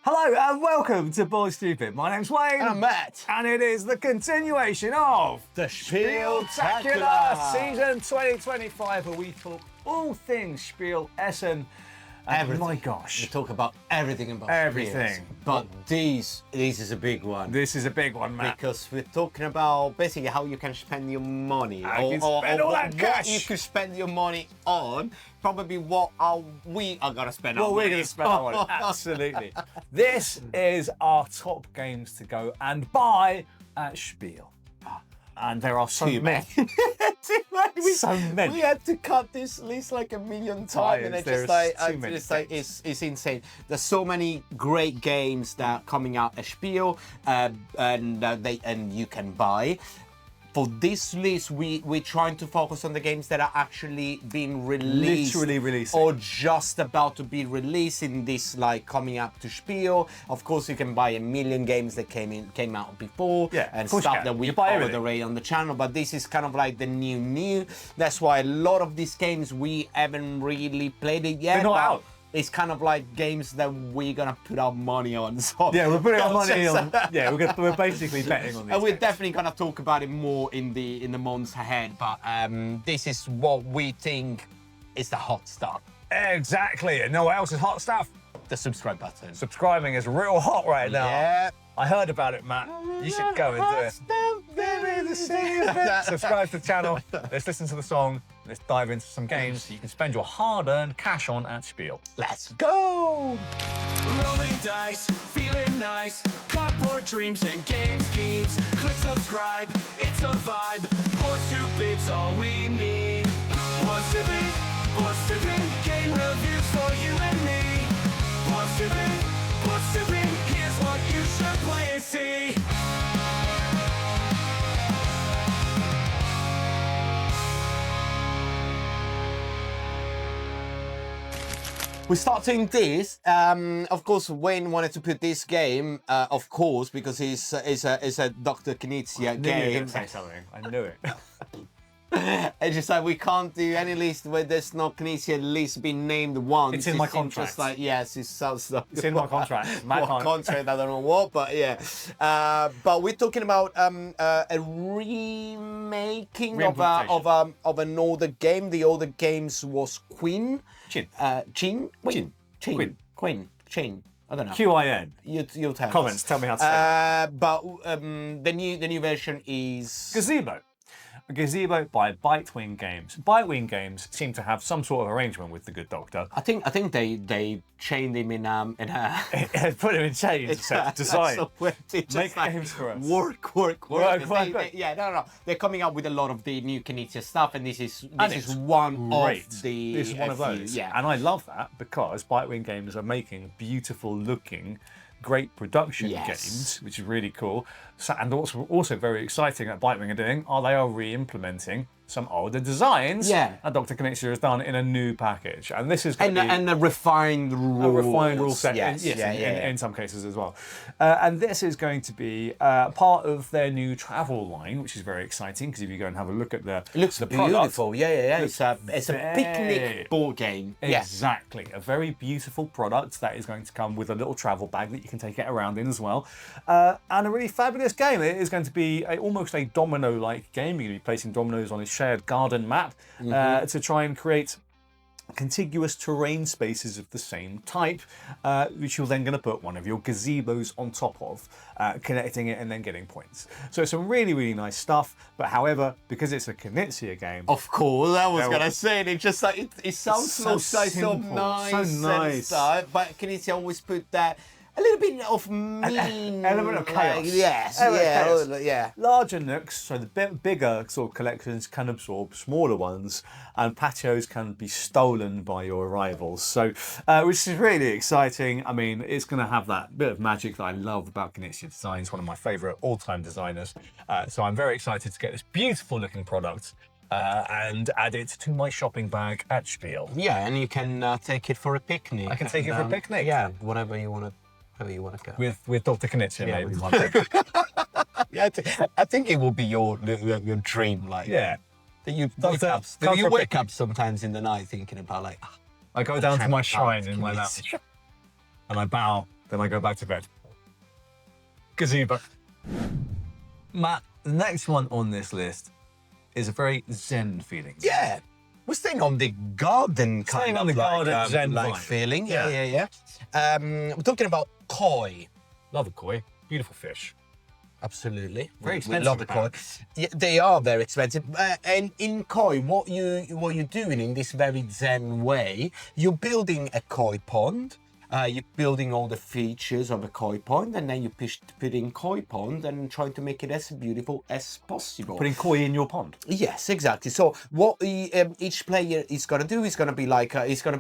Hello and welcome to Boy Stupid. My name's Wayne. And I'm Matt. And it is the continuation of The Spieltacular Season 2025, where we talk all things Spiel Essen. Everything. My gosh. We talk about everything about everything. Spiels. But this is a big one. This is a big one, Matt. Because we're talking about basically how you can spend your money. How you can spend all that cash. What you can spend your money on. Probably what we are going to spend our money on. What we're going to spend our money on. Absolutely. This is our top games to go and buy at Spiel. And there are so many. So many. We had to cut this list like a million times, and it's insane. There's so many great games that are coming out at Spiel, and you can buy. For this list, we're trying to focus on the games that are actually being released, literally releasing, or just about to be released in this, like, coming up to Spiel. Of course, you can buy a million games that came out before, and stuff that we covered already on the channel. But this is kind of like the new. That's why a lot of these games we haven't really played it yet. They're not out. It's kind of like games that we're gonna put our money on. So yeah, we're putting our money on. Yeah, we're basically betting on these. And we're definitely gonna talk about it more in the months ahead. But this is what we think is the hot stuff. Exactly. And know what else is hot stuff? The subscribe button. Subscribing is real hot right now. Yeah. I heard about it, Matt. You should go and do it. Subscribe to the channel. Let's listen to the song. Let's dive into some games that you can spend your hard-earned cash on at Spiel. Let's go! Rolling dice, feeling nice. Cardboard dreams and game schemes. Click subscribe, it's a vibe. Boy Stupid's all we need. Boy Stupid, game reviews for you and me. Boy Stupid, here's what you should play and see. We're starting this. Of course, Wayne wanted to put this game, of course, because it's a Dr. Knizia game. You didn't say something. I knew it. It's just like we can't do any list where there's not Knizia list being named once. It's in my contract. Just like, yes, it sounds like it's in my contract. What contract? I don't know what, but yeah. But we're talking about a remaking of an older game. The older games was Queen. Chin. I don't know. QIN. You'll tell Comments. us. Tell me how to say it. But the new version is Gazebo. A Gazebo by Bitewing Games. Bitewing Games seem to have some sort of arrangement with the good doctor. I think they chained him in a put him in chains to design. So make games for us. Work. Yeah, no. They're coming up with a lot of the new Knizia stuff, and this is one of the. This is one of those. Yeah, and I love that because Bitewing Games are making beautiful looking, great production games, which is really cool. So, and what's also very exciting that Bitewing are doing they are re-implementing some older designs that Dr. Knizia has done in a new package. And this is and a refined rule set in some cases as well. And this is going to be part of their new travel line, which is very exciting because if you go and have a look at it looks beautiful. It's a picnic board game. Exactly. A very beautiful product that is going to come with a little travel bag that you can take it around in as well. And a really fabulous game. It is going to be almost a domino-like game. You're going to be placing dominoes on a shared garden map to try and create contiguous terrain spaces of the same type, which you're then going to put one of your gazebos on top of, connecting it and then getting points. So some really, really nice stuff. But however, because it's a Knizia game, of course, I was going to say it. Just like it sounds so nice, but Knizia always put that. A little bit of mean element of chaos. Yes, Larger nooks, so the bigger sort of collections can absorb smaller ones, and patios can be stolen by your rivals. So, which is really exciting. I mean, it's going to have that bit of magic that I love about Knizia Design. It's one of my favourite all-time designers. So I'm very excited to get this beautiful-looking product. And add it to my shopping bag at Spiel. Yeah, and you can take it for a picnic. I can take it for a picnic. Yeah, whatever you want to go. With Dr. Knizia, maybe. Yeah, I think it will be your dream, like. Yeah. That you wake up sometimes in the night thinking about like. I go down to my shrine in my lap and I bow Then I go back to bed. Gazebo. Matt, the next one on this list is a very zen feeling. Yeah. We're staying on the garden Staying kind on of the like, garden zen like vibe. feeling. Yeah. We're talking about koi. Love a koi. Beautiful fish. Absolutely. Very We expensive, love the koi. apparently. Yeah, they are very expensive. And in koi, what you're doing in this very zen way, you're building a koi pond. You're building all the features of a koi pond, and then you put in koi pond and trying to make it as beautiful as possible. Putting koi in your pond. Yes, exactly. So what each player is gonna do is gonna be like it's gonna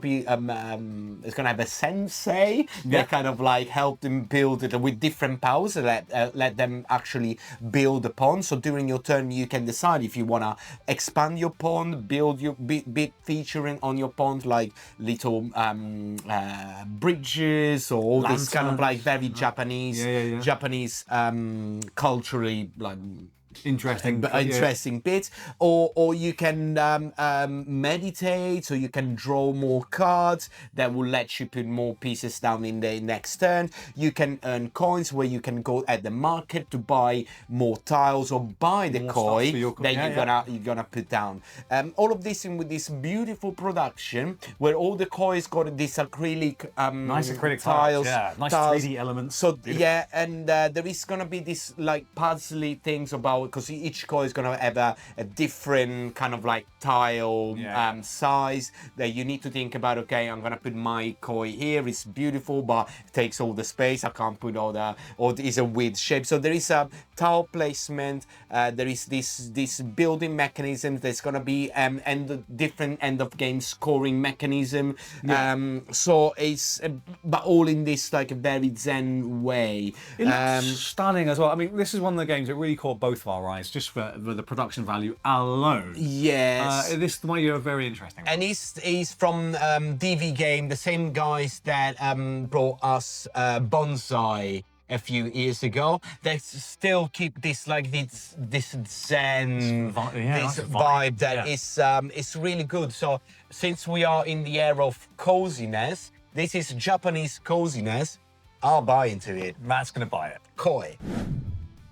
have a sensei that kind of like help them build it with different powers and let them actually build the pond. So during your turn, you can decide if you wanna expand your pond, build your bit featuring on your pond like little bridges or all this kind of like very Japanese, Japanese culturally like. Interesting bits, or you can meditate, or you can draw more cards that will let you put more pieces down in the next turn. You can earn coins where you can go at the market to buy more tiles or buy the koi that you're gonna put down. All of this in with this beautiful production where all the koi's got this acrylic Nice acrylic tiles, nice tiles. 3D elements. So beautiful. yeah, and there is gonna be this like puzzly things about, because each koi is gonna have a different kind of like tile size that you need to think about. Okay, I'm gonna put my koi here. It's beautiful, but it takes all the space. I can't put all the, or it's a weird shape. So there is a tile placement. There is this building mechanism. There's gonna be different end of game scoring mechanism. So it's but all in this like a very zen way. It looks stunning as well. I mean, this is one of the games that really caught both of our eyes just for the production value alone. Yes. This one you're very interesting. And he's from DV Game, the same guys that brought us Bonsai a few years ago. They still keep this like this zen, this vibe that is really good. So since we are in the era of coziness, this is Japanese coziness. I'll buy into it. Matt's gonna buy it. Koi.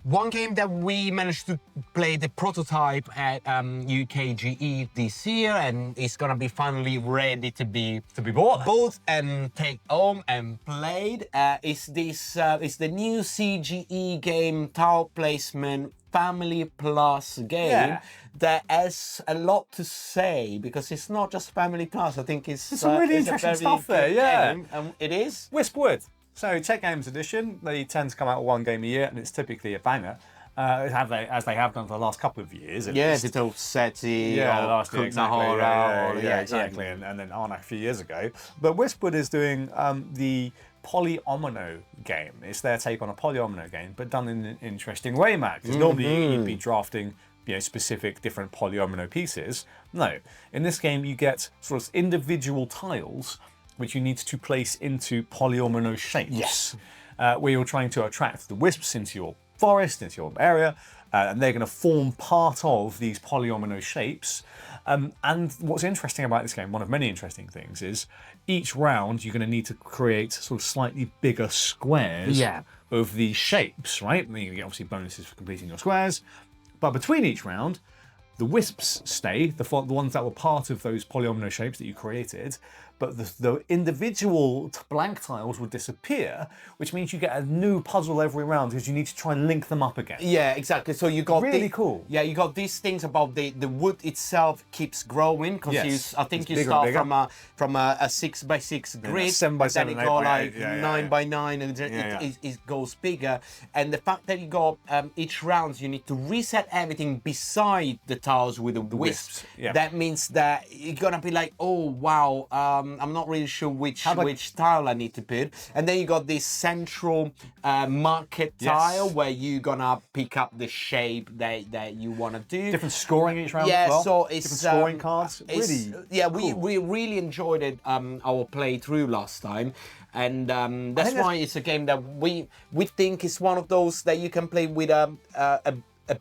One game that we managed to play the prototype at UKGE this year, and it's gonna be finally ready to be bought and take home and played. Is the new CGE game tile placement Family Plus game that has a lot to say, because it's not just Family Plus. I think it's some really interesting stuff there. Game, and it is Wispwood. So, Tech Games Edition, they tend to come out with one game a year, and it's typically a banger, as they have done for the last couple of years. Digital SETI, last year, exactly. exactly. And then Arnak a few years ago. But Wispwood is doing the polyomino game. It's their take on a polyomino game, but done in an interesting way, Matt. Because normally you'd be drafting specific different polyomino pieces. No, in this game you get sort of individual tiles which you need to place into polyomino shapes. Yes. Where you're trying to attract the wisps into your forest, into your area, and they're going to form part of these polyomino shapes. And what's interesting about this game, one of many interesting things, is each round you're going to need to create sort of slightly bigger squares of these shapes, right? And you get obviously bonuses for completing your squares. But between each round, the wisps stay, the ones that were part of those polyomino shapes that you created, but the individual blank tiles will disappear, which means you get a new puzzle every round because you need to try and link them up again. Yeah, exactly. So you got really cool. Yeah, you got these things about the wood itself keeps growing, because I think you start from a 6x6 grid, 7x7, then it got like 9x9, and it goes bigger. And the fact that you got each round you need to reset everything beside the tiles with the wisps. That means that you're gonna be like, oh wow. I'm not really sure which tile I need to put. And then you got this central market tile where you're gonna pick up the shape that you want to do. Different scoring each round as well. So it's different scoring cards. Really cool. we really enjoyed it our playthrough last time. And that's why it's a game that we think is one of those that you can play with a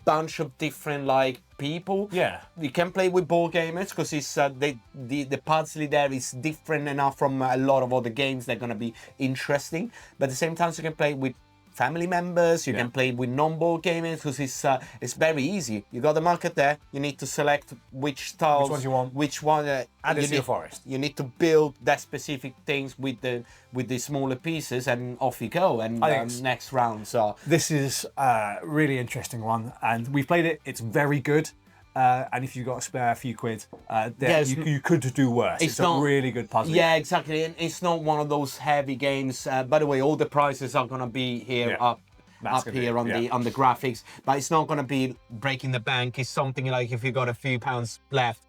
bunch of different like people. Yeah. You can play with board gamers because it's the puzzle there is different enough from a lot of other games that are going to be interesting. But at the same time, you can play with family members. You can play with non-board gamers because it's very easy. You got the market there. You need to select which tiles, Which ones you want. which one, And it's your forest. You need to build that specific things with the smaller pieces, and off you go. And next round. So this is a really interesting one, and we've played it. It's very good. And if you've got to spare a few quid, you could do worse. It's a really good puzzle. Yeah, exactly. And it's not one of those heavy games. By the way, all the prices are going to be here up here on the graphics, but it's not going to be breaking the bank. It's something like if you got a few pounds left,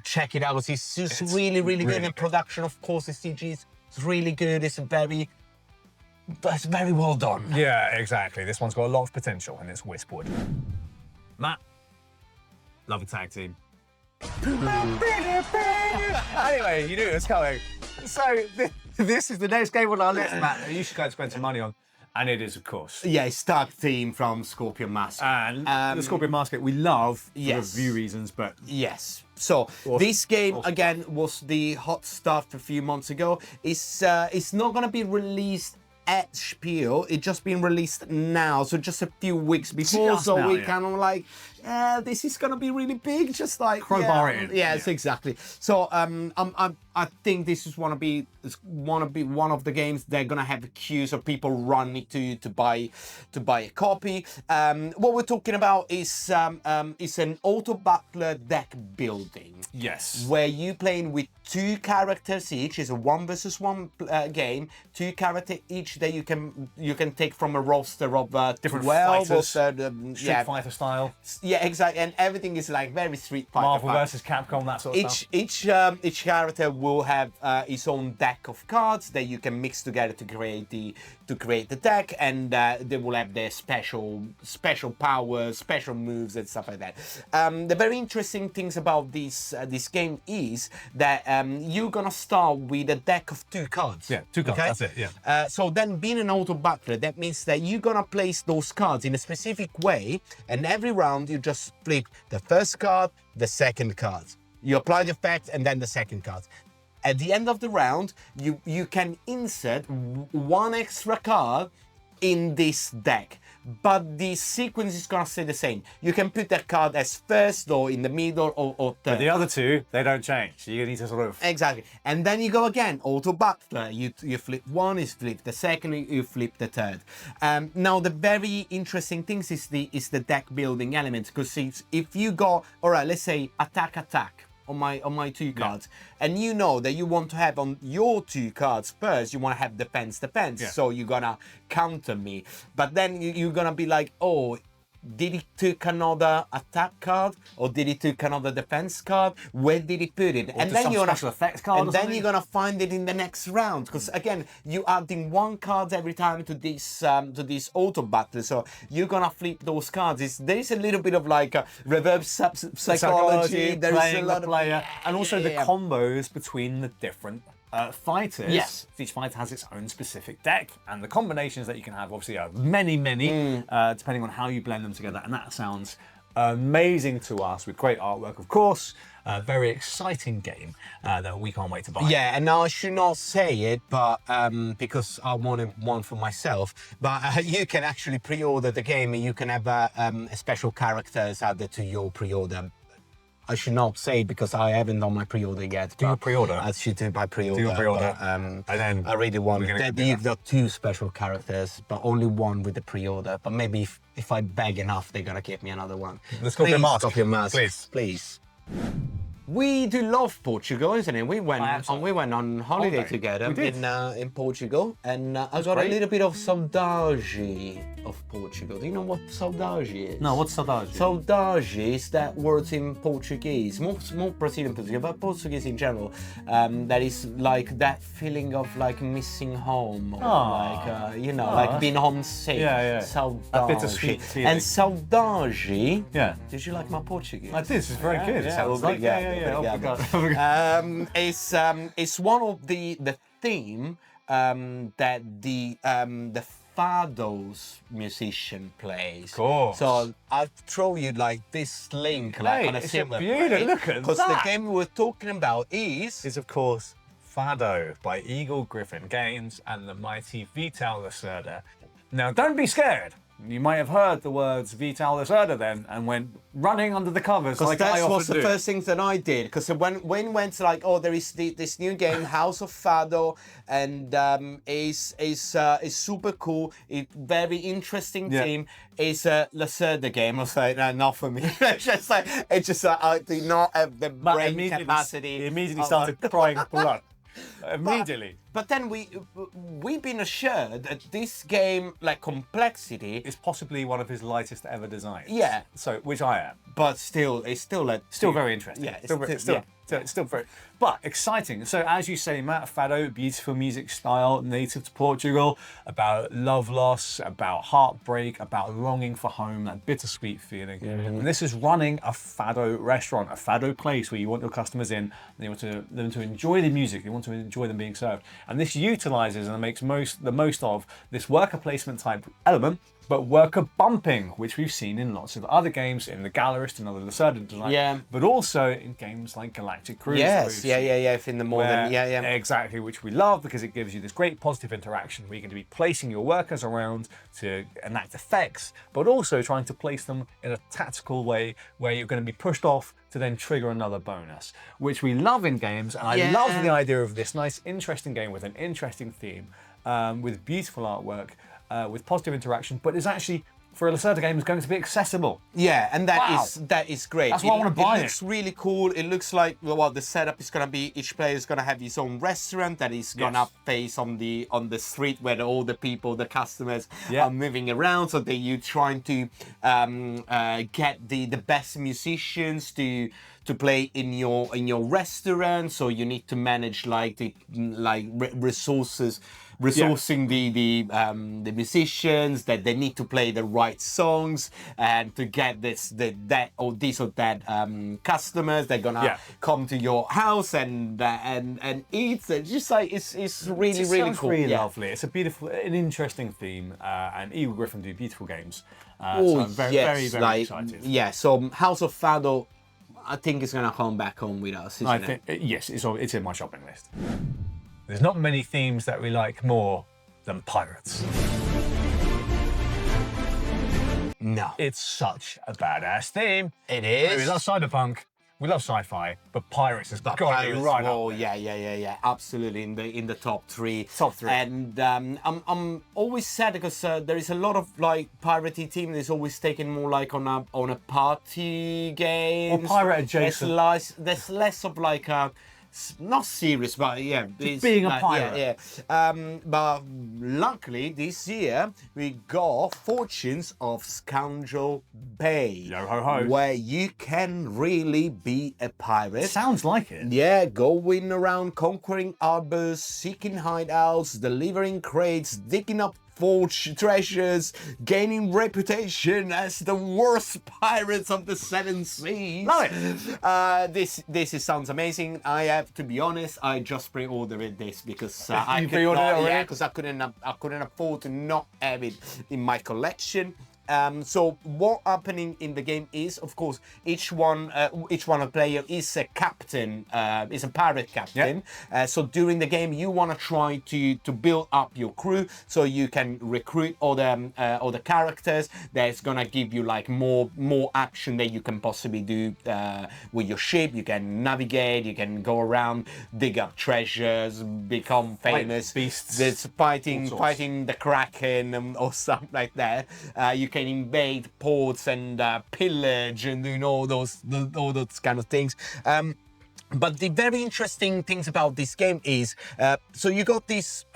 check it out. It's just really, really good. And production, of course, the CG is really good. It's very well done. Yeah, exactly. This one's got a lot of potential, and it's Wispwood. Matt. Love a tag team. Anyway, you knew it was coming. So this is the next game on our list, Matt. You should go and spend some money on. And it is, of course. Yeah, it's tag team from Scorpion Mask. And the Scorpion Mask we love for a few reasons, but... Yes. So this game, again, was the hot stuff a few months ago. It's not going to be released at Spiel. It's just been released now, so just a few weeks before. We kind of like, this is gonna be really big. Just like crowbar it in. Yes, exactly. So I think this is one of the games they're gonna have queues of people running to buy a copy. What we're talking about is an auto battler deck building. Yes. Where you playing with 2 characters each. It's a 1 versus 1 game. 2 characters each that you can take from a roster of different 12 fighters, Street Fighter style. Yeah, exactly. And everything is like very Street Fighter. Marvel versus Capcom, that sort of stuff. Each character will have its own deck of cards that you can mix together to create the deck, and they will have their special powers, special moves, and stuff like that. The very interesting things about this game is that you're gonna start with a deck of 2 cards. Yeah, 2 cards. Okay? That's it. Yeah. So then, being an auto battler, that means that you're gonna place those cards in a specific way, and every round you just flip the first card, the second card. You apply the effect, and then the second card. At the end of the round, you can insert 1 extra card in this deck, but the sequence is gonna stay the same. You can put that card as first, or in the middle, or third. But the other 2, they don't change. You need to sort of... Exactly. And then you go again, auto battler. You flip 1, you flip the second, you flip the third. Now the very interesting things is the deck building element, because if you go, all right, let's say attack on my 2 cards, and you know that you want to have on your 2 cards first, you want to have defense, so you're gonna counter me, but then you're gonna be like, oh, did he took another attack card, or did he took another defense card? Where did he put it? And then you're special effects card, and then you're gonna find it in the next round, because again, you adding 1 card every time to this auto battle, so you're gonna flip those cards. There is a little bit of like reverse psychology. There is a lot of player, and also the combos between the different fighters. Yes. Each fighter has its own specific deck, and the combinations that you can have obviously are many, depending on how you blend them together. And that sounds amazing to us, with great artwork, of course. A very exciting game that we can't wait to buy. Yeah, and now I should not say it, but because I wanted one for myself, but you can actually pre-order the game, and you can have special characters added to your pre-order. I should not say it because I haven't done my pre-order yet. Do you pre-order? I should do my pre-order. Do your pre-order. But, and then I really want. You've got 2 special characters, but only 1 with the pre-order. But maybe if I beg enough, they're gonna give me another one. The Scorpion Mask. Scorpion Mask, please. We do love Portugal, isn't it? We went on holiday together in Portugal, and I got a little bit of saudade of Portugal. Do you know what saudade is? No, what's saudade? Saudade is that word in Portuguese, more Brazilian Portuguese, but Portuguese in general. That is like that feeling of like missing home, or like being homesick. Yeah. Saudade. A bittersweet feeling. And saudade. Yeah. Did you like my Portuguese? I did. It's very good. It sounds like it's one of the theme that the Fado's musician plays. Of course. So I'll throw you like this link, like on a similar play. Look at because the game we're talking about is of course Fado by Eagle Griffin Games and the mighty Vital Lacerda. Now, don't be scared. You might have heard the words Vital Lacerda then and went running under the covers like I often do. That was the first things that I did. Because when went to like, oh, there is this new game, House of Fado, and is super cool. It's very interesting theme. It's a Lacerda game. I was like, no, not for me. It's just like I do not have the brain capacity. He immediately started crying blood. Immediately. But then we've been assured that this game, like complexity, is possibly one of his lightest ever designs. Yeah. So, which I am. But still, it's still very interesting. Yeah, it's still very, but exciting. So as you say, Matt, Fado, beautiful music style, native to Portugal, about love loss, about heartbreak, about longing for home, that bittersweet feeling. And this is running a Fado restaurant, a Fado place where you want your customers in, and you want them to enjoy the music, you want to enjoy them being served. And this utilizes and makes the most of this worker placement type element, but worker bumping, which we've seen in lots of other games, in the Gallerist and other Lacerda design, but also in games like Galactic Cruise. Yes, if in the modern, exactly, which we love because it gives you this great positive interaction where you're going to be placing your workers around to enact effects, but also trying to place them in a tactical way where you're going to be pushed off to then trigger another bonus, which we love in games. And I love the idea of this nice, interesting game with an interesting theme, with beautiful artwork, with positive interaction, but it's actually, for a Lacerda game, is going to be accessible. Yeah, and that is great. That's why I want to buy it. It looks really cool. It looks like, well, the setup is going to be, each player is going to have his own restaurant that is going to face on the street where all the people, the customers are moving around. So that you're trying to get the best musicians to play in your restaurant. So you need to manage like resourcing the musicians, that they need to play the right songs, and to get this or that customers, they're gonna come to your house and eat. It's just like it's really cool. Really lovely. It's a beautiful, an interesting theme, and Eagle Griffin do beautiful games. So I'm very excited. Yeah. So House of Fado, I think it's gonna come back home with us. I think yes, it's in my shopping list. There's not many themes that we like more than pirates. No. It's such a badass theme. It is. We love cyberpunk, we love sci-fi, but pirates has got to be right up there. Yeah, absolutely in the top three. Top three. And I'm always sad because there is a lot of like piratey team that's always taken more like on a party game. Or pirate adjacent. There's less of like a, not serious, but it's being a pirate. But luckily this year we got Fortunes of Scoundrel Bay. Yo ho ho. Where you can really be a pirate. Sounds like it. Yeah, going around conquering harbors, seeking hideouts, delivering crates, digging up treasures, gaining reputation as the worst pirates of the seven seas. Love it. This sounds amazing. I have to be honest, I just pre-ordered this because I couldn't afford to not have it in my collection. So what happening in the game is, of course, each one of the player is a captain, is a pirate captain. So during the game, you want to try to build up your crew so you can recruit other characters. That's gonna give you like more action that you can possibly do with your ship. You can navigate, you can go around, dig up treasures, become famous. Beasts. There's fighting the Kraken or something like that. You can invade ports and pillage and doing all those kind of things. But the very interesting things about this game is, so you got this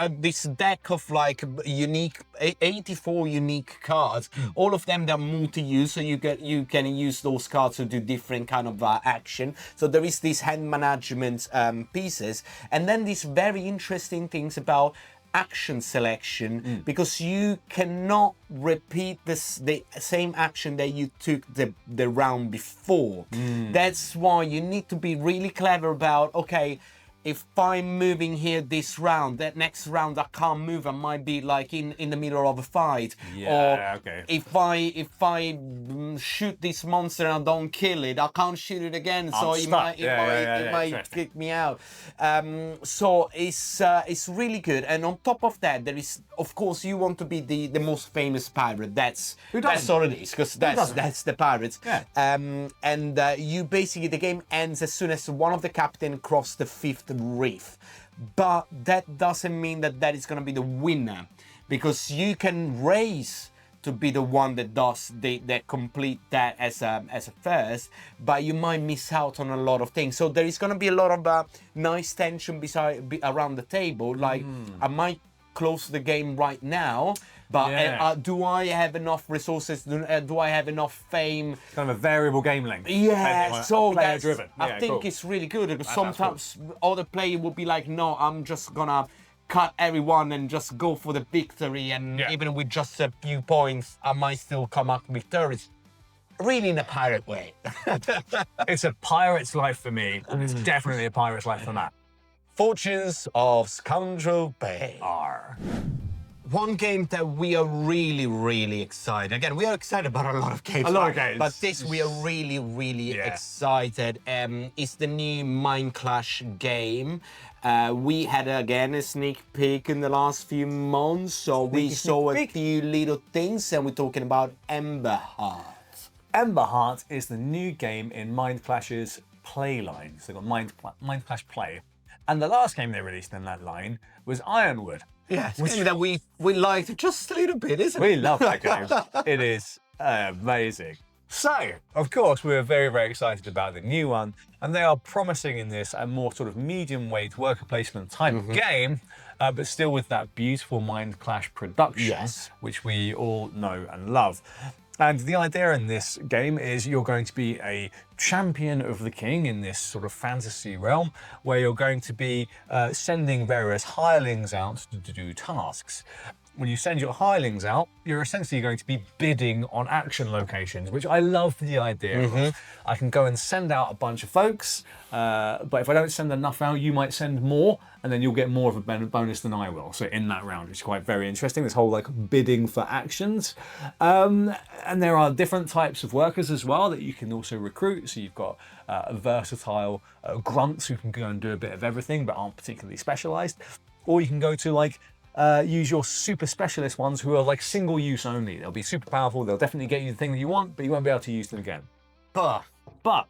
deck of like 84 unique cards. All of them, they're multi-use, so you can use those cards to do different kind of action. So there is these hand management pieces, and then these very interesting things about action selection, because you cannot repeat the same action that you took the round before. That's why you need to be really clever about, okay, if I'm moving here this round, that next round I can't move, I might be like in the middle of a fight. Yeah, or okay. if I shoot this monster and I don't kill it, I can't shoot it again, so it might kick me out. So it's really good. And on top of that, there is, of course, you want to be the most famous pirate. That's all it is, because that's the pirates. Yeah. And you basically, the game ends as soon as one of the captain cross the 5th reef. But that doesn't mean that is going to be the winner, because you can race to be the one that does that complete that as a first, but you might miss out on a lot of things. So there is going to be a lot of nice tension around the table. Like I might close the game right now, but do I have enough resources? Do I have enough fame? It's kind of a variable game length. Yeah, so player driven. I think it's really good, because sometimes other player will be like, no, I'm just gonna cut everyone and just go for the victory, and even with just a few points, I might still come up victorious. Really in a pirate way. It's a pirate's life for me, and it's definitely a pirate's life for Matt. Fortunes of Scoundrel Bay. One game that we are really, really excited. Again, we are excited about a lot of games. But this we are really, really excited. It's the new Mind Clash game. We had, again, a sneak peek in the last few months. So we saw a few little things, and we're talking about Emberheart. Emberheart is the new game in Mind Clash's play line. So they've got Mind Clash Play. And the last game they released in that line was Ironwood. Yeah, it's a game that we liked just a little bit, isn't it? We love that game. It is amazing. So, of course, we were very, very excited about the new one, and they are promising in this a more sort of medium-weight worker placement type of game, but still with that beautiful Mind Clash production, which we all know and love. And the idea in this game is you're going to be a champion of the king in this sort of fantasy realm, where you're going to be sending various hirelings out to do tasks. When you send your hirelings out, you're essentially going to be bidding on action locations, which I love the idea of. I can go and send out a bunch of folks, but if I don't send enough out, you might send more, and then you'll get more of a bonus than I will. So in that round, which is quite very interesting, this whole like bidding for actions. And there are different types of workers as well that you can also recruit. So you've got versatile grunts who can go and do a bit of everything, but aren't particularly specialized. Or you can go to like, use your super specialist ones who are like single use only. They'll be super powerful. They'll definitely get you the thing that you want, but you won't be able to use them again. But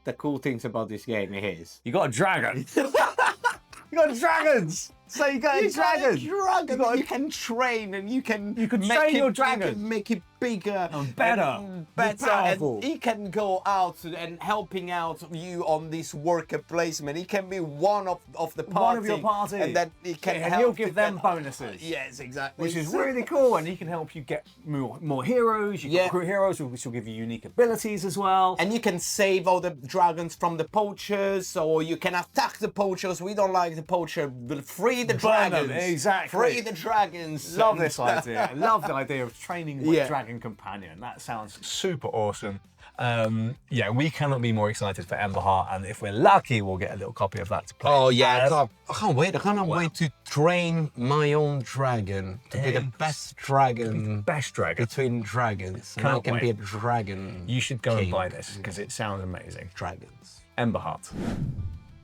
the cool things about this game is you got a dragon. You got dragons. So you got a dragon. You can train, and you can train your dragon. You can make it bigger and better, and he can go out and helping out you on this worker placement. He can be one of the party. One of your party. And then he can and he'll give them bonuses. Yes, exactly. Which is really cool, and he can help you get more heroes. You can recruit heroes, which will give you unique abilities as well. And you can save all the dragons from the poachers, or you can attack the poachers. We don't like the poacher, but free the dragons. Exactly. Free the dragons. Love this idea. I love the idea of training my dragon companion. That sounds super awesome. Yeah, we cannot be more excited for Emberheart, and if we're lucky, we'll get a little copy of that to play. Oh yeah, I can't wait. I cannot wait to train my own dragon to be the best dragon. Between dragons. And I can be a dragon. You should go and buy this because it sounds amazing. Dragons. Emberheart.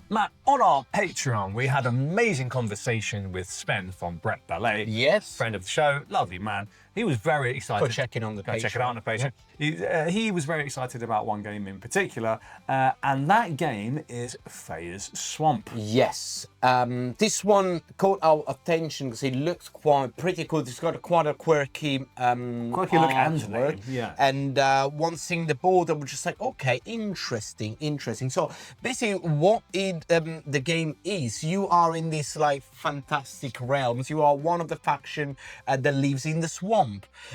Matt, on our Patreon, we had an amazing conversation with Sven from Brett Ballet. Yes. Friend of the show, lovely man. He was very excited. Go check it on the Patreon. Check it out on the Patreon. Yeah. He was very excited about one game in particular, and that game is Feyas Swamp. Yes. This one caught our attention because it looks pretty cool. It's got quite a quirky look and work. Yeah. And once seeing the board, I was just like, okay, interesting. So basically, what the game is, you are in this like fantastic realms. You are one of the faction that lives in the swamp.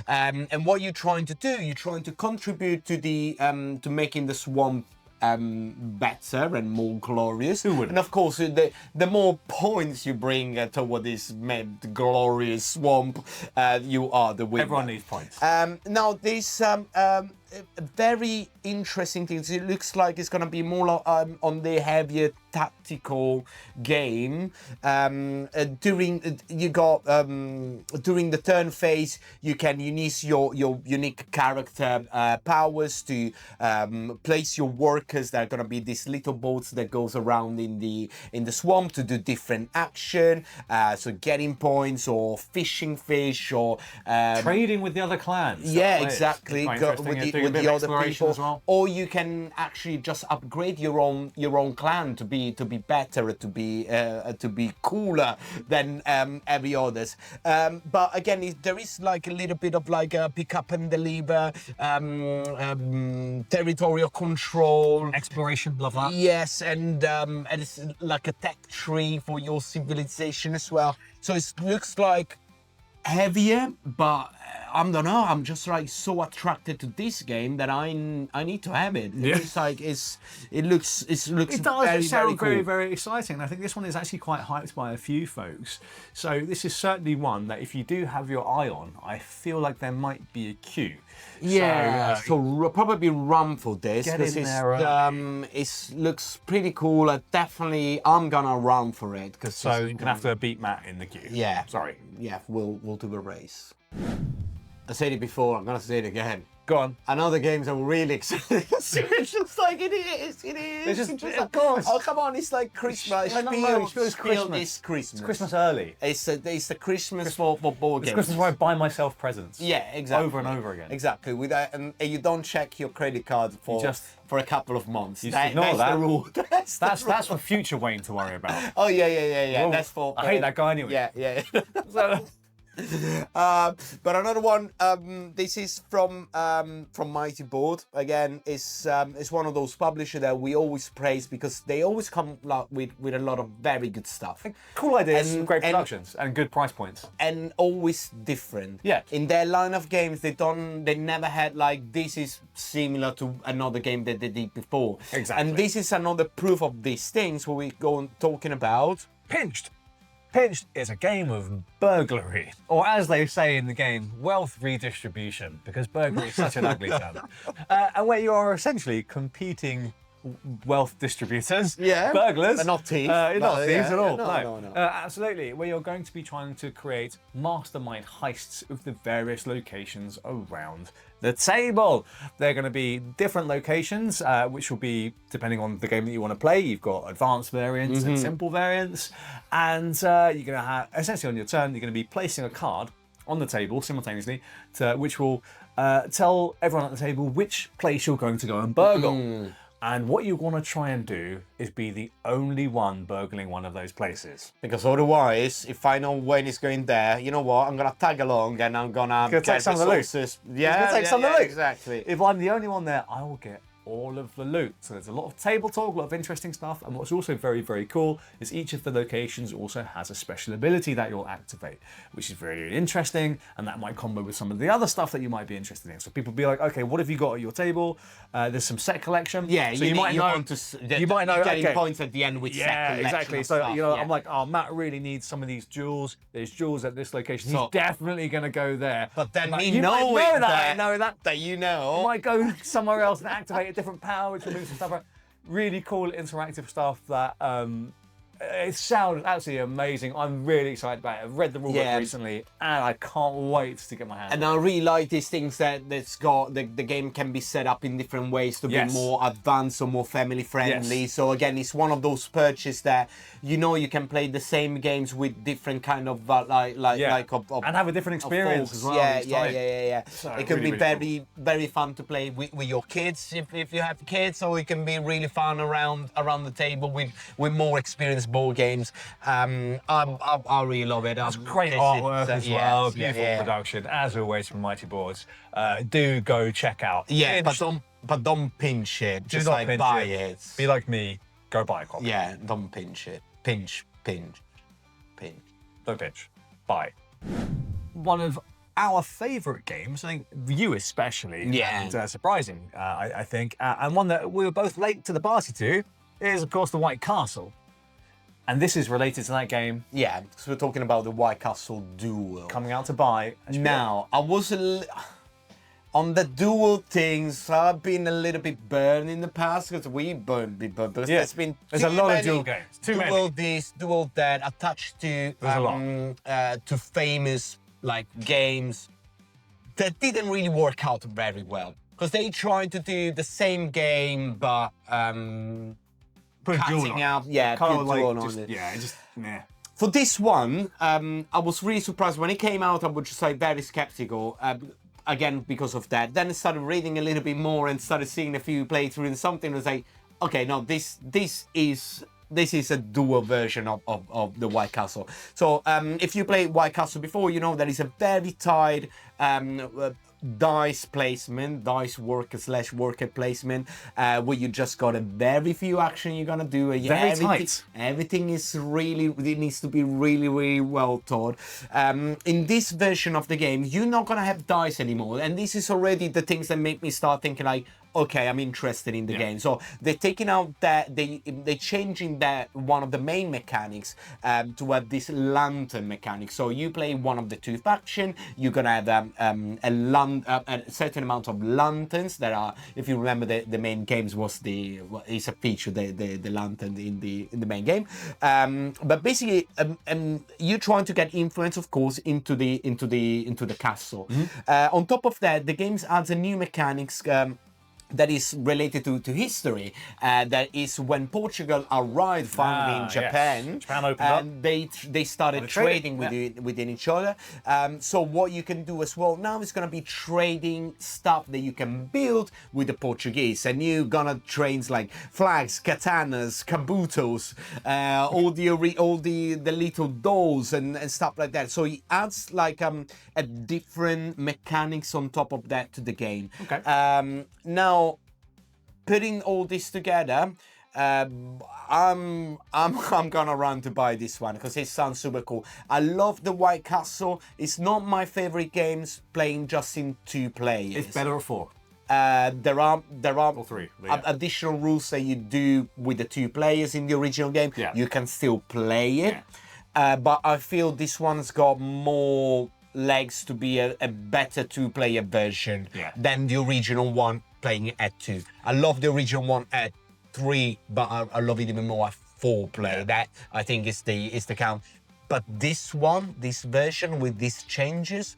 And what you're trying to do, you're trying to contribute to the to making the swamp better and more glorious. Who wouldn't? And of course, the more points you bring toward this glorious swamp, you are the winner. Everyone needs points. Now this very interesting things. It looks like it's going to be more on the heavier tactical game. During the turn phase, you can use your unique character powers to place your workers that are going to be these little boats that goes around in the swamp to do different action. So getting points or fishing fish or trading with the other clans. Yeah, exactly. With the other people, as well. or you can actually just upgrade your own clan to be better, to be cooler than every others. But again, there is like a little bit of like a pick up and deliver, territorial control, Exploration, love that. yes, and it's like a tech tree for your civilization as well. So it looks like heavier, but I don't know. I'm just like so attracted to this game that I need to have it. Yeah. It's like it looks It does very, sound very very, cool. very exciting. I think this one is actually quite hyped by a few folks. So this is certainly one that if you do have your eye on, I feel like there might be a queue. Yeah, so probably run for this Get because in there, it looks pretty cool. Definitely, I'm gonna run for it because So you're gonna have to beat Matt in the queue. yeah, Sorry. yeah, we'll do the race. I said it before. I'm gonna say it again. Go on. Another games I'm really excited. It's just like it is. It's just, like, of course. oh come on! It's like Christmas. I know, Spiel it's Christmas. is Christmas. It's Christmas early. It's the Christmas for board It's games. Christmas where I buy myself presents. Yeah, exactly. Over and over again. Exactly. With that, and you don't check your credit card for a couple of months. You just ignore that's that. the rule. That's for future Wayne to worry about. Oh yeah. Well, That's for. I hate that guy anyway. Yeah. So, But another one, this is from Mighty Board. Again, it's one of those publishers that we always praise because they always come with a lot of very good stuff. cool ideas, And- great and- productions, and good price points. And always different. Yeah. In their line of games, they never had like this is similar to another game that they did before. Exactly. And this is another proof of these things what we go on talking about. Pinched. Pinched is a game of burglary, or as they say in the game, wealth redistribution, because burglary is such an ugly term. And where you are essentially competing wealth distributors, Yeah, burglars, but not thieves. not No, thieves yeah, at all. no. Absolutely, where you're going to be trying to create mastermind heists of the various locations around the table. They're going to be different locations, which will be depending on the game that you want to play. You've got advanced variants and simple variants, and you're going to have essentially on your turn, you're going to be placing a card on the table simultaneously, which will tell everyone at the table which place you're going to go and burgle. And what you want to try and do is be the only one burgling one of those places. Because otherwise, if I know when it's going there, you know what? I'm gonna tag along and I'm gonna take some of the loot. resources. gonna take some of the loot. Exactly. If I'm the only one there, I will get all of the loot. So there's a lot of table talk, a lot of interesting stuff. And what's also very, very cool is each of the locations also has a special ability that you'll activate, which is very, really interesting. And that might combo with some of the other stuff that you might be interested in. So people be like, okay, what have you got at your table? There's some set collection. Yeah, so you might know. want to You might know, getting okay. points at the end with Yeah, set collection exactly. of So, stuff, you know, yeah. I'm like, oh, Matt really needs some of these jewels. There's jewels at this location. So- He's definitely going to go there. But then Like, me you might knowing know that. that you know. Might go somewhere else and activate a different power, which will move some stuff around. Really cool interactive stuff that it sounds absolutely amazing. I'm really excited about it. I've read the rulebook Yeah. recently and I can't wait to get my hands And on it. I really like these things that's got the game can be set up in different ways to Yes. be more advanced or more family friendly. Yes. So again, it's one of those purchases that you know you can play the same games with different kind of And have a different experience folks. as well Yeah, each yeah, time. yeah. So It can really, be really very fun to play with your kids if you have kids, or it can be really fun around the table with more experienced board games. I really love it. It's great artwork as well, beautiful yeah. production, as always from Mighty Boards. Do go check out. Yeah, Pinched. but don't pinch it. Do Just not like pinch buy it. it. Be like me, go buy a copy. Yeah, don't pinch it. Pinch. Don't pinch. Buy. One of our favourite games, I think you especially, Yeah. and surprising, I think, and one that we were both late to the party to, is of course the White Castle. And this is related to that game Yeah, because we're talking about the White Castle Duel. coming out to buy. Now, On the duel things, I've been a little bit burned in the past because we burned because there's a lot of duel games. Duel this, duel that, attached to famous like games that didn't really work out very well because they tried to do the same game but Put cutting out, For this one, I was really surprised when it came out. I was just like very skeptical. Again, because of that. Then I started reading a little bit more and started seeing a few playthroughs and something was like, okay, no, this is a dual version of the White Castle. So if you played White Castle before, you know that is a very tight dice placement, dice worker / worker placement, where you just got a very few action you're gonna do. Very tight. Everything is it needs to be really well thought. In this version of the game, you're not gonna have dice anymore, and this is already the things that make me start thinking like, okay, I'm interested in the game. So they're taking out that, they're changing that one of the main mechanics to have this lantern mechanic. So you play one of the two faction, you're gonna have a certain amount of lanterns that are, if you remember, the main games is a feature, the lantern in the main game. But basically, you're trying to get influence, of course, into the castle. On top of that, the game adds a new mechanics. That is related to history. That is when Portugal arrived finally in Japan. Yes. Japan opened up. And they started trading within each other. So what you can do as well now is going to be trading stuff that you can build with the Portuguese. And you're going to trade like flags, katanas, kabutos, all the little dolls and stuff like that. So it adds like a different mechanics on top of that to the game. Okay. Now, putting all this together, I'm gonna run to buy this one because it sounds super cool. I love the White Castle. It's not my favorite games playing just in 2 players. It's better at 4. There are Or 3. additional rules that you do with the 2 players in the original game. Yeah. You can still play it, but I feel this one's got more legs to be a better 2-player version than the original one playing it at 2. I love the original one at 3, but I love it even more at 4 player. That I think is the count. But this one, this version with these changes,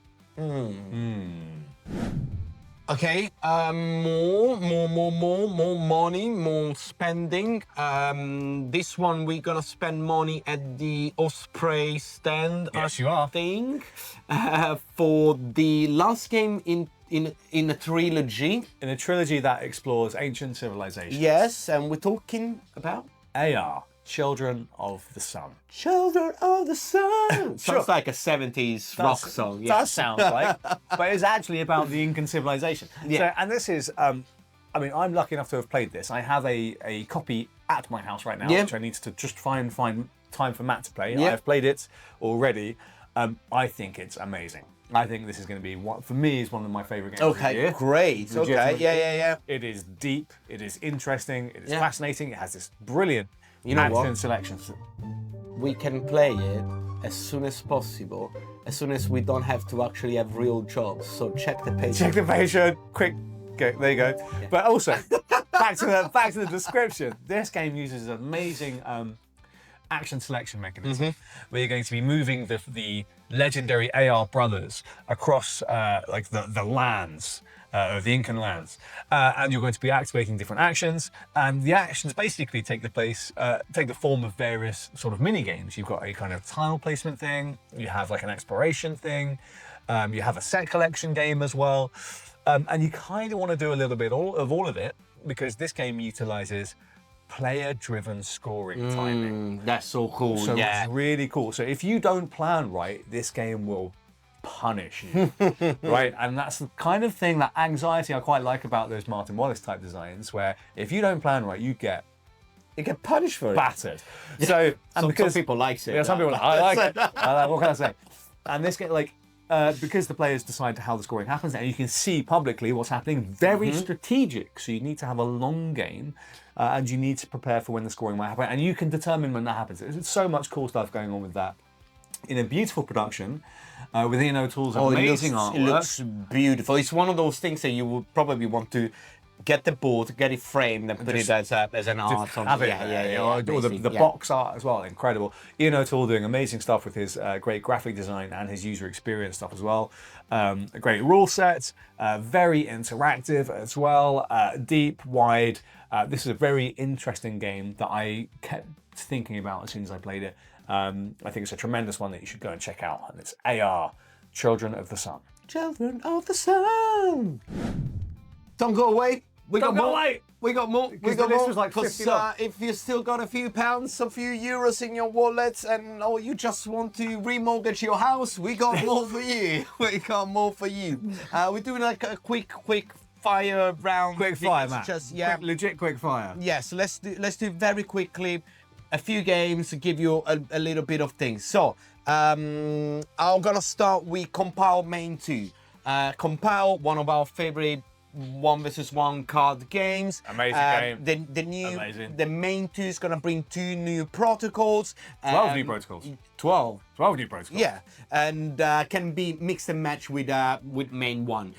Okay, more money, more spending. This one we're gonna spend money at the Osprey stand. Yes, you are. I think for the last game in a trilogy. In a trilogy that explores ancient civilizations. Yes, and we're talking about Ayar, Children of the Sun. Children of the Sun. Sure. Sounds like a 70s rock song. Yeah. Does sound like, but it's actually about the Incan civilization. Yeah. So, and this is, I mean, I'm lucky enough to have played this. I have a copy at my house right now, which I need to just find time for Matt to play. Yeah. I've played it already. I think it's amazing. I think this is going to be for me is one of my favorite games of the year. Okay, great. Okay, yeah. It is deep. It is interesting. It is fascinating. It has this brilliant action selections. We can play it as soon as possible, as soon as we don't have to actually have real jobs. So check the page. Check the page. Quick. Go, there you go. Yeah. But also, back to the description. This game uses an amazing action selection mechanism where you're going to be moving the legendary Ayar brothers across like the lands. The Incan lands, and you're going to be activating different actions, and the actions basically take the form of various sort of mini games. You've got a kind of tile placement thing, you have like an exploration thing, you have a set collection game as well, and you kind of want to do a little bit of all of it because this game utilizes player-driven scoring timing. That's so cool. So it's really cool. So if you don't plan right, this game will punish you, right? And that's the kind of thing, that anxiety I quite like about those Martin Wallace type designs, where if you don't plan right, you get punished for it. Battered. So, and because some people like it. Yeah, some people are like, I like it. What can I say? And this game, like, because the players decide how the scoring happens, and you can see publicly what's happening, very strategic. So you need to have a long game, and you need to prepare for when the scoring might happen, and you can determine when that happens. There's so much cool stuff going on with that. in a beautiful production with Ian O'Toole's amazing artwork. It looks beautiful. It's one of those things that you would probably want to get the board, get it framed, and put it as an art. Or the box art as well, incredible. Ian O'Toole doing amazing stuff with his great graphic design and his user experience stuff as well. A great rule set, very interactive as well, deep, wide. This is a very interesting game that I kept thinking about as soon as I played it. I think it's a tremendous one that you should go and check out, and it's Ayar, Children of the Sun. Children of the Sun. Don't go away. We got more. We got more. We got more. Was like $50. If you still got a few pounds, a few euros in your wallet, or you just want to remortgage your house, we got more for you. We got more for you. We're doing like a quick fire round. Quick fire, Matt. Legit quick fire. Yeah. So let's do very quickly a few games to give you a little bit of things. So I'm gonna start with Compile Main 2. Compile, one of our favorite 1 versus 1 card games. Amazing game. The main 2 is gonna bring 2 new protocols. 12 new protocols. 12 new protocols. Yeah, and can be mixed and matched with main 1.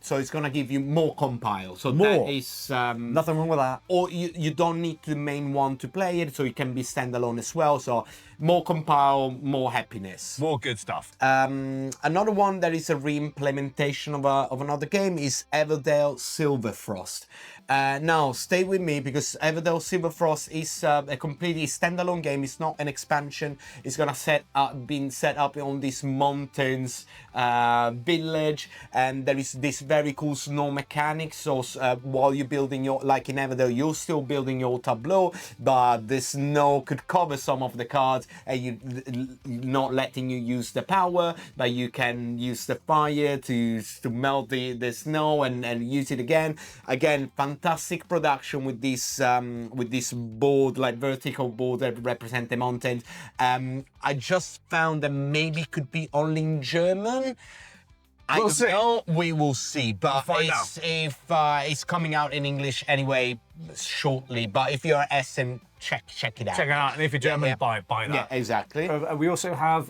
So it's gonna give you more compile. So more. That is nothing wrong with that. Or you don't need the main 1 to play it, so it can be standalone as well. So more compile, more happiness. More good stuff. Another one that is a re-implementation of another game is Everdale Silverfrost. Now stay with me, because Everdale Silverfrost is a completely standalone game. It's not an expansion. It's gonna been set up on this mountains village, and there is this very cool snow mechanics. So while you're building your, like in Everdale, you're still building your tableau, but the snow could cover some of the cards, and you not letting you use the power, but you can use the fire to melt the snow and use it again. Again, fantastic production with this board, like vertical board that represent the mountains. I just found that maybe could be only in German. We'll see. We will see, but it's coming out in English anyway shortly. But if you're Essen, check it out. Check it out, and if you're German, buy that. Yeah, exactly. We also have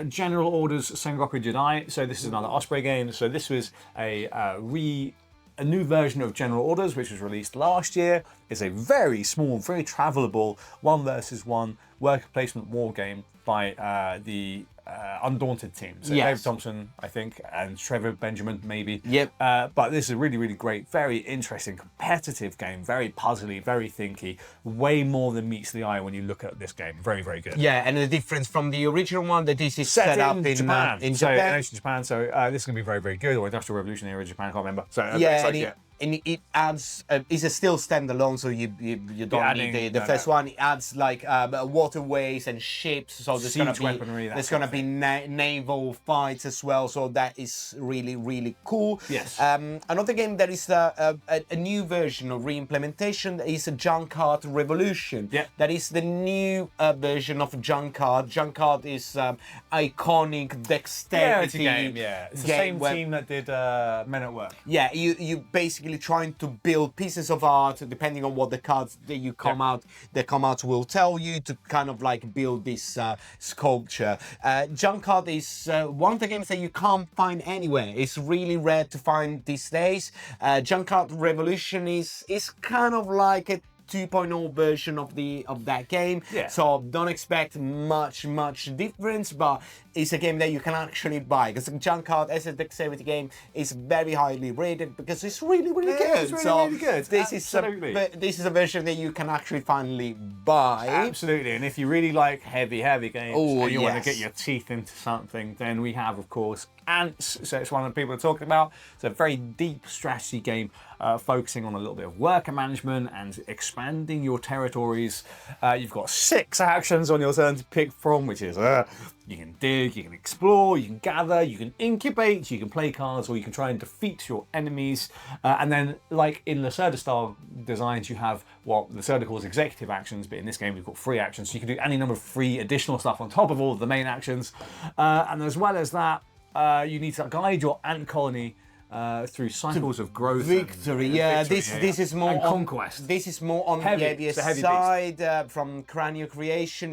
General Orders Sengoku Jidai. So this is another Osprey game. So this was a new version of General Orders, which was released last year. It's a very small, very travelable 1 versus 1 worker placement war game by the Undaunted team. So yes. Dave Thompson, I think, and Trevor Benjamin, maybe. Yep. But this is a really, really great, very interesting, competitive game, very puzzly, very thinky, way more than meets the eye when you look at this game. Very, very good. Yeah, and the difference from the original one, that this is set up in Japan. In Japan. So this is going to be very, very good. Or Industrial Revolution era Japan, I can't remember. So yeah, and it adds, it's a still standalone, so you don't need the first one. It adds like waterways and ships, so there's going to be naval fights as well, so that is really, really cool. Yes. Another game that is a new version of re-implementation is a Junkard Revolution. Yeah. That is the new version of Junkard. Junkard is iconic dexterity. Yeah, it's a game, yeah. It's the same team that did Men at Work. Yeah, you basically trying to build pieces of art, depending on what the cards that you come out will tell you, to kind of like build this sculpture. Junkard is one of the games that you can't find anywhere. It's really rare to find these days. Junkard Revolution is kind of like a 2.0 version of that game. Yeah. So don't expect much difference, but it's a game that you can actually buy, because Junkard as a dexterity game is very highly rated because it's really, really good. It's really good. This is a version that you can actually finally buy. Absolutely. And if you really like heavy games and you want to get your teeth into something, then we have, of course, Ants. So it's one of the people are talking about. It's a very deep strategy game, focusing on a little bit of worker management and expanding your territories. You've got 6 actions on your turn to pick from, which is you can dig, you can explore, you can gather, you can incubate, you can play cards, or you can try and defeat your enemies. And then, like in Lacerda style designs, you have what Lacerda calls executive actions, but in this game we've got free actions. So you can do any number of free additional stuff on top of all of the main actions. And as well as that, you need to guide your ant colony through cycles of growth, victory. This is more and on conquest. This is more on Heavy. the It's a heavy side from Cranio Creation.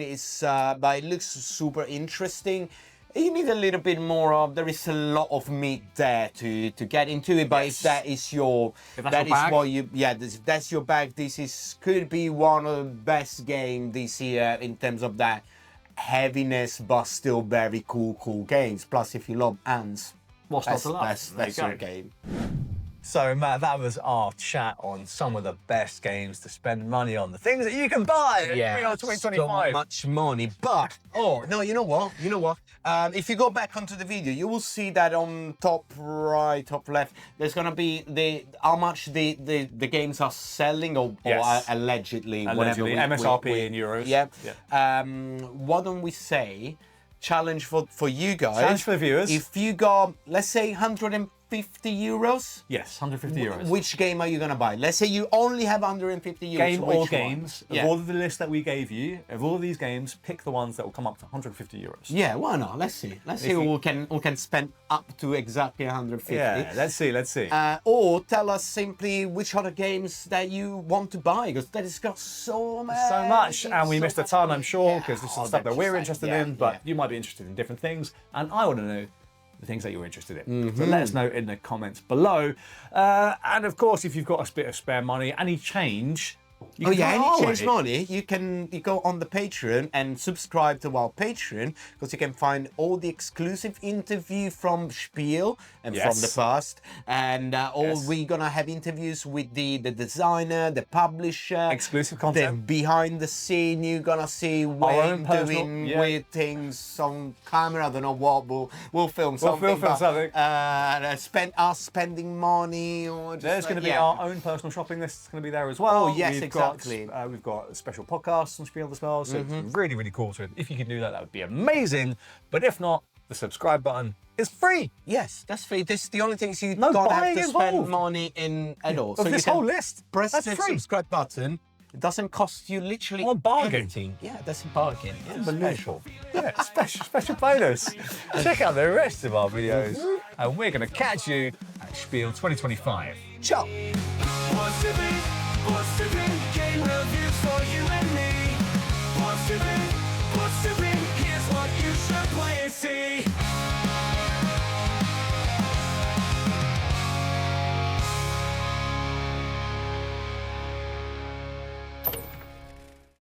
But it looks super interesting. You need a little bit more of. There is a lot of meat there to get into it. But if that is your, that's your bag. This could be one of the best games this year in terms of that heaviness, but still very cool games. Plus, if you love ants, What's not to love? That's your game. So, Matt, that was our chat on some of the best games to spend money on. The things that you can buy at Yeah, 2025. so much money. But, you know what? If you go back onto the video, you will see that on top right, top left, there's going to be how much the games are selling or allegedly, whatever. MSRP in euros. Yeah. Why don't we say, challenge for you guys. Challenge for the viewers. If you got, let's say, 150 euros. Yes, 150 euros. Which game are you going to buy? Let's say you only have 150 euros. Game or which games. one? Of all of the list that we gave you, of all of these games, pick the ones that will come up to 150 euros. Yeah, why not? Let's see. Let's see who can spend up to exactly 150. Yeah, let's see. Or tell us simply which other games that you want to buy, because that has got so much, and we missed a ton, I'm sure, because this is stuff that we're that's interested just in, but you might be interested in different things, and I want to know the things that you're interested in. So let us know in the comments below. And of course, if you've got a bit of spare money, any change, you can any change money, you go on the Patreon and subscribe to our Patreon, because you can find all the exclusive interview from Spiel and from the past, and we're gonna have interviews with the designer, the publisher, exclusive content, the behind the scene. You're gonna see Wayne doing weird things on camera. I don't know what. We'll film something. Spending money, or there's going to be our own personal shopping list. It's going to be there as well. Oh yes, exactly. We've got special podcasts on Spiel as well, so it's really, really cool. So if you can do that, that would be amazing. But if not, the subscribe button is free. Yes, that's free. This is the only things you No don't have buying to spend involved. money in at all. Of So this you can whole list, press that's the free. subscribe button. It doesn't cost you literally What a bargain. anything. Yeah, that's a bargain. Yeah, Unbelievable. Yeah, special bonus. Check out the rest of our videos, and we're going to catch you at Spiel 2025. ciao. What's to be, game reviews for you and me. What's to be, here's what you should play and see.